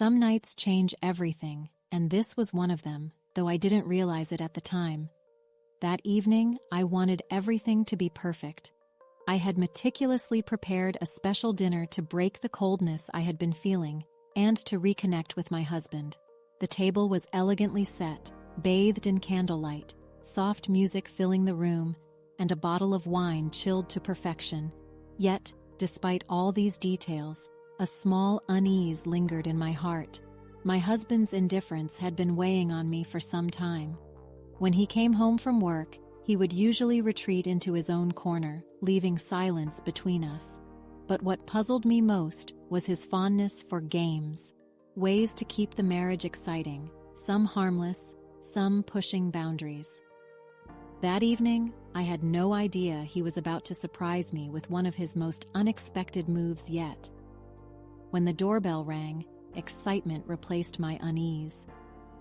Some nights change everything, and this was one of them, though I didn't realize it at the time. That evening, I wanted everything to be perfect. I had meticulously prepared a special dinner to break the coldness I had been feeling and to reconnect with my husband. The table was elegantly set, bathed in candlelight, soft music filling the room, and a bottle of wine chilled to perfection. Yet, despite all these details, a small unease lingered in my heart. My husband's indifference had been weighing on me for some time. When he came home from work, he would usually retreat into his own corner, leaving silence between us. But what puzzled me most was his fondness for games, ways to keep the marriage exciting, some harmless, some pushing boundaries. That evening, I had no idea he was about to surprise me with one of his most unexpected moves yet. When the doorbell rang, excitement replaced my unease.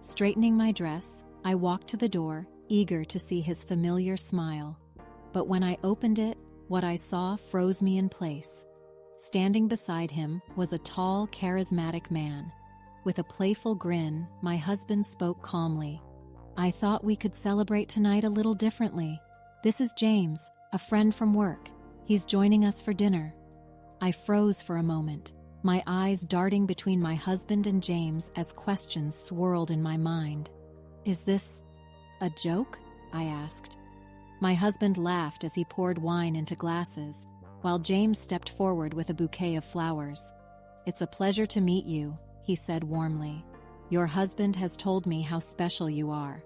Straightening my dress, I walked to the door, eager to see his familiar smile. But when I opened it, what I saw froze me in place. Standing beside him was a tall, charismatic man. With a playful grin, my husband spoke calmly. "I thought we could celebrate tonight a little differently. This is James, a friend from work. He's joining us for dinner." I froze for a moment, my eyes darting between my husband and James as questions swirled in my mind. "Is this a joke?" I asked. My husband laughed as he poured wine into glasses, while James stepped forward with a bouquet of flowers. "It's a pleasure to meet you," he said warmly. "Your husband has told me how special you are."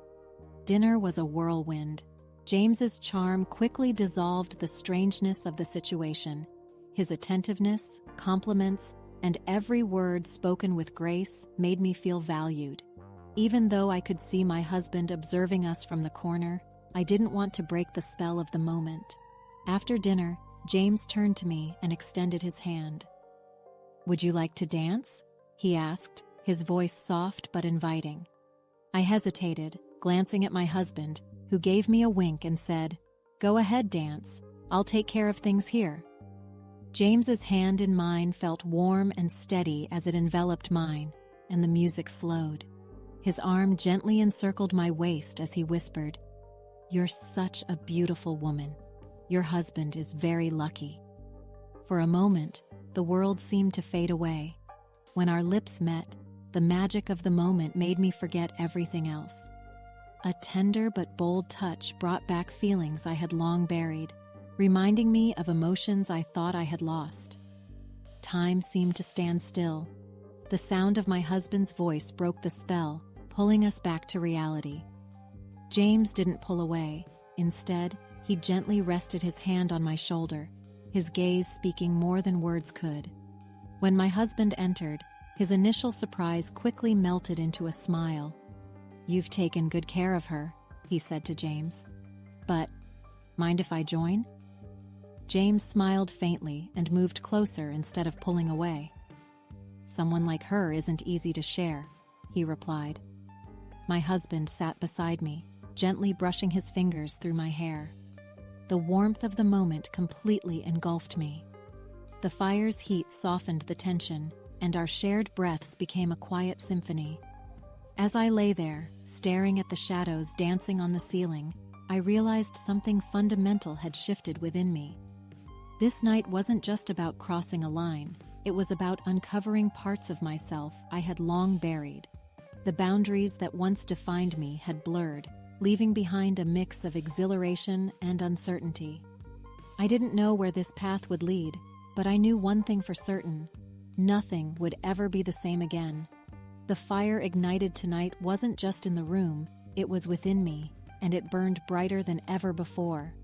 Dinner was a whirlwind. James's charm quickly dissolved the strangeness of the situation. His attentiveness, compliments, and every word spoken with grace made me feel valued. Even though I could see my husband observing us from the corner, I didn't want to break the spell of the moment. After dinner, James turned to me and extended his hand. "Would you like to dance?" he asked, his voice soft but inviting. I hesitated, glancing at my husband, who gave me a wink and said, "Go ahead, dance. I'll take care of things here." James's hand in mine felt warm and steady as it enveloped mine, and the music slowed. His arm gently encircled my waist as he whispered, "You're such a beautiful woman. Your husband is very lucky." For a moment, the world seemed to fade away. When our lips met, the magic of the moment made me forget everything else. A tender but bold touch brought back feelings I had long buried, reminding me of emotions I thought I had lost. Time seemed to stand still. The sound of my husband's voice broke the spell, pulling us back to reality. James didn't pull away. Instead, he gently rested his hand on my shoulder, his gaze speaking more than words could. When my husband entered, his initial surprise quickly melted into a smile. "You've taken good care of her," he said to James. "But, mind if I join?" James smiled faintly and moved closer instead of pulling away. "Someone like her isn't easy to share," he replied. My husband sat beside me, gently brushing his fingers through my hair. The warmth of the moment completely engulfed me. The fire's heat softened the tension, and our shared breaths became a quiet symphony. As I lay there, staring at the shadows dancing on the ceiling, I realized something fundamental had shifted within me. This night wasn't just about crossing a line, it was about uncovering parts of myself I had long buried. The boundaries that once defined me had blurred, leaving behind a mix of exhilaration and uncertainty. I didn't know where this path would lead, but I knew one thing for certain: nothing would ever be the same again. The fire ignited tonight wasn't just in the room, it was within me, and it burned brighter than ever before.